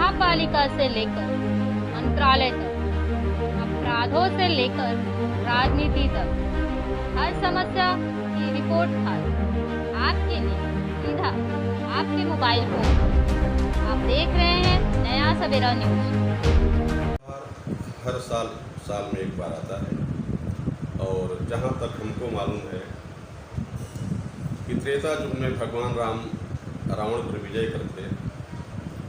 महापालिका से लेकर मंत्रालय तक, अपराधों से लेकर राजनीति तक, हर समस्या की रिपोर्ट कार्ड आपके लिए सीधा आपके मोबाइल फोन। आप देख रहे हैं नया सवेरा न्यूज। हर साल में एक बार आता है और जहाँ तक हमको मालूम है कि त्रेता युग में भगवान राम रावण पर विजय करके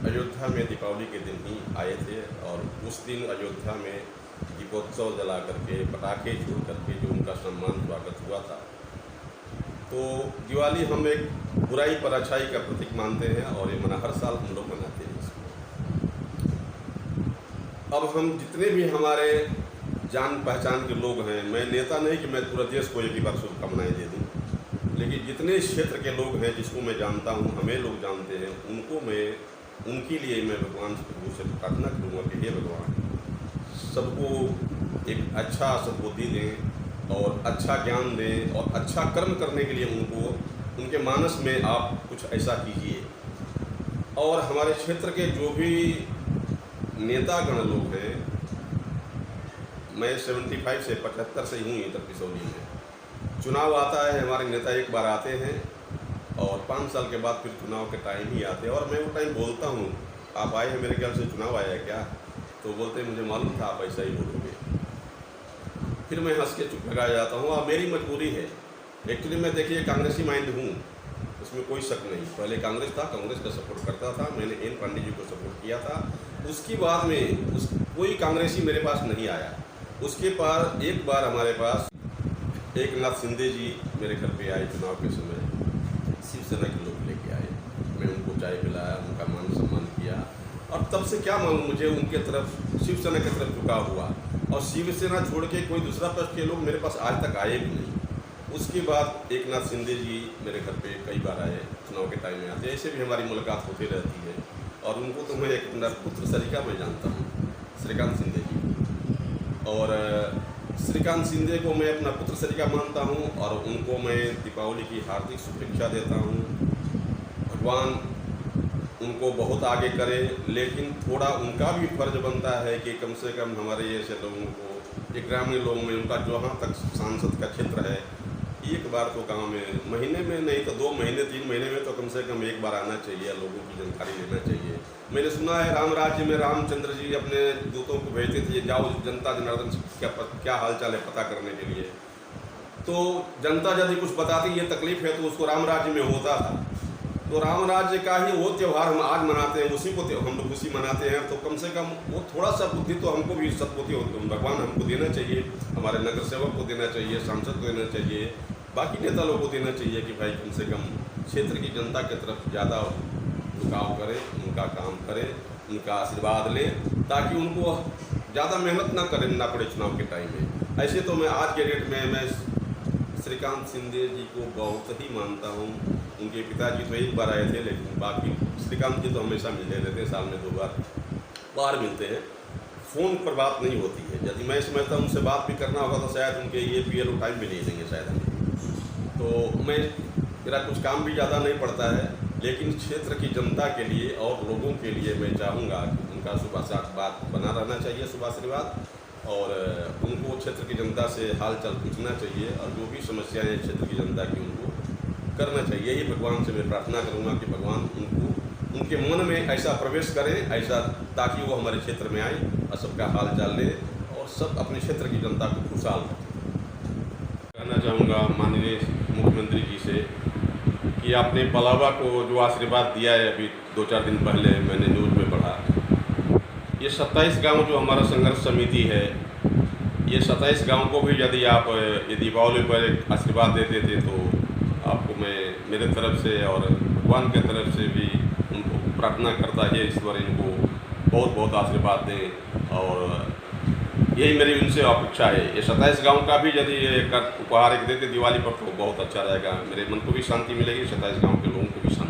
अयोध्या में दीपावली के दिन ही आए थे और उस दिन अयोध्या में दीपोत्सव जला करके पटाखे छोड़ करके जो उनका सम्मान स्वागत हुआ था। तो दिवाली हम एक बुराई पर अच्छाई का प्रतीक मानते हैं और ये हर साल हम लोग मनाते हैं इसको। अब हम जितने भी हमारे जान पहचान के लोग हैं, मैं नेता नहीं कि मैं पूरा देश को एक ही बार शुभकामनाएँ दे दूँ, लेकिन जितने क्षेत्र के लोग हैं जिसको मैं जानता हूँ, हमें लोग जानते हैं, उनके लिए मैं भगवान प्रभु से प्रार्थना करूँगा कि हे भगवान, सबको एक अच्छा सद्बुद्धि दें और अच्छा ज्ञान दें और अच्छा कर्म करने के लिए उनके मानस में आप कुछ ऐसा कीजिए। और हमारे क्षेत्र के जो भी नेतागण लोग हैं, मैं 75 से 75 से हूँ इधर पिसौली में। चुनाव आता है, हमारे नेता एक बार आते हैं और 5 साल के बाद फिर चुनाव के टाइम ही आते हैं और मैं वो टाइम बोलता हूँ, आप आए हैं मेरे ख्याल से चुनाव आया है क्या? तो बोलते हैं मुझे मालूम था आप ऐसा ही बोलोगे। फिर मैं हंस के चुप लगा जाता हूँ। अब मेरी मजबूरी है। एक्चुअली मैं देखिए कांग्रेसी माइंड हूँ, उसमें कोई शक नहीं। पहले कांग्रेस था, कांग्रेस का सपोर्ट करता था, मैंने एन पांडे जी को सपोर्ट किया था। उसके बाद में कोई कांग्रेसी मेरे पास नहीं आया। उसके बाद एक बार हमारे पास एकनाथ शिंदे जी मेरे घर पे आए चुनाव के समय, शिवसेना के लोग लेके आए। मैं उनको चाय पिलाया, उनका मान सम्मान किया और तब से क्या मालूम मुझे उनके तरफ शिवसेना की तरफ झुकाव हुआ और शिवसेना छोड़ के कोई दूसरा पक्ष के लोग मेरे पास आज तक आए भी नहीं। उसके बाद एकनाथ शिंदे जी मेरे घर पे कई बार आए, चुनाव के टाइम में आते, ऐसे भी हमारी मुलाकात होती रहती है। और उनको तो मैं एक अपना पुत्र सरिका में जानता हूँ, श्रीकांत शिंदे जी, और श्रीकांत शिंदे को मैं अपना पुत्र सरिका मानता हूँ और उनको मैं दीपावली की हार्दिक शुभेच्छा देता हूँ। भगवान उनको बहुत आगे करे, लेकिन थोड़ा उनका भी फर्ज बनता है कि कम से कम हमारे ऐसे लोगों को, एक ग्रामीण लोगों में, उनका जहाँ तक सांसद का क्षेत्र है, एक बार तो गांव में, महीने में नहीं तो 2 महीने 3 महीने में तो कम से कम एक बार आना चाहिए, लोगों की जानकारी लेना चाहिए। मैंने सुना है राम राज्य में रामचंद्र जी अपने दूतों को भेजते थे, जाओ जनता जनार्दन से क्या हाल चाल है पता करने के लिए। तो जनता यदि कुछ बताती ये तकलीफ है तो उसको राम राज्य में होता था। तो राम राज्य का ही वो त्यौहार हम आज मनाते हैं, उसी को हम लोग उसी मनाते हैं। तो कम से कम वो थोड़ा सा बुद्धि तो हमको भी सद्बुद्धि भगवान हमको देना चाहिए, हमारे नगर सेवक को देना चाहिए, सांसद को देना चाहिए, बाकी नेता लोगों को देना चाहिए कि भाई कम से कम क्षेत्र की जनता की तरफ ज़्यादा झुकाव करें, उनका काम करें, उनका आशीर्वाद लें, ताकि उनको ज़्यादा मेहनत ना करना पड़े चुनाव के टाइम में। ऐसे तो मैं आज के डेट में मैं श्रीकांत शिंदे जी को बहुत ही मानता हूँ। उनके पिताजी तो एक बार आए थे, लेकिन बाकी श्रीकांत जी तो हमेशा मिलते रहते हैं, साल में 2 बार बाहर मिलते हैं। फ़ोन पर बात नहीं होती है, यदि मैं समझता हूँ उनसे बात भी करना होगा तो शायद उनके ये PLO टाइम भी नहीं देंगे शायद हमें। तो मेरा कुछ काम भी ज़्यादा नहीं पड़ता है, लेकिन क्षेत्र की जनता के लिए और लोगों के लिए मैं चाहूँगा कि उनका सुबह से बात बना रहना चाहिए, सुबह आशीर्वाद, और उनको क्षेत्र की जनता से हाल चाल पूछना चाहिए और जो भी समस्याएं हैं क्षेत्र की जनता की उनको करना चाहिए। यही भगवान से मैं प्रार्थना करूंगा कि भगवान उनके मन में ऐसा प्रवेश करें, ऐसा, ताकि वो हमारे क्षेत्र में आए और सबका हाल चाल ले और सब अपने क्षेत्र की जनता को खुशहाल रखें। कहना चाहूँगा माननीय मुख्यमंत्री जी से कि आपने पलावा को जो आशीर्वाद दिया है, अभी 2-4 दिन पहले मैंने न्यूज़ में पढ़ा, ये 27 गांव जो हमारा संघर्ष समिति है, ये 27 गांव को भी यदि आप ये दीपावली पर एक आशीर्वाद देते थे तो आपको मैं मेरे तरफ से और भगवान के तरफ से भी उनको प्रार्थना करता है, ईश्वर इनको बहुत बहुत आशीर्वाद दें और यही मेरी उनसे अपेक्षा है। ये 27 गांव का भी यदि उपहार एक देते दिवाली पर तो बहुत अच्छा रहेगा, मेरे मन को भी शांति मिलेगी, 27 गांव के लोगों को भी शांति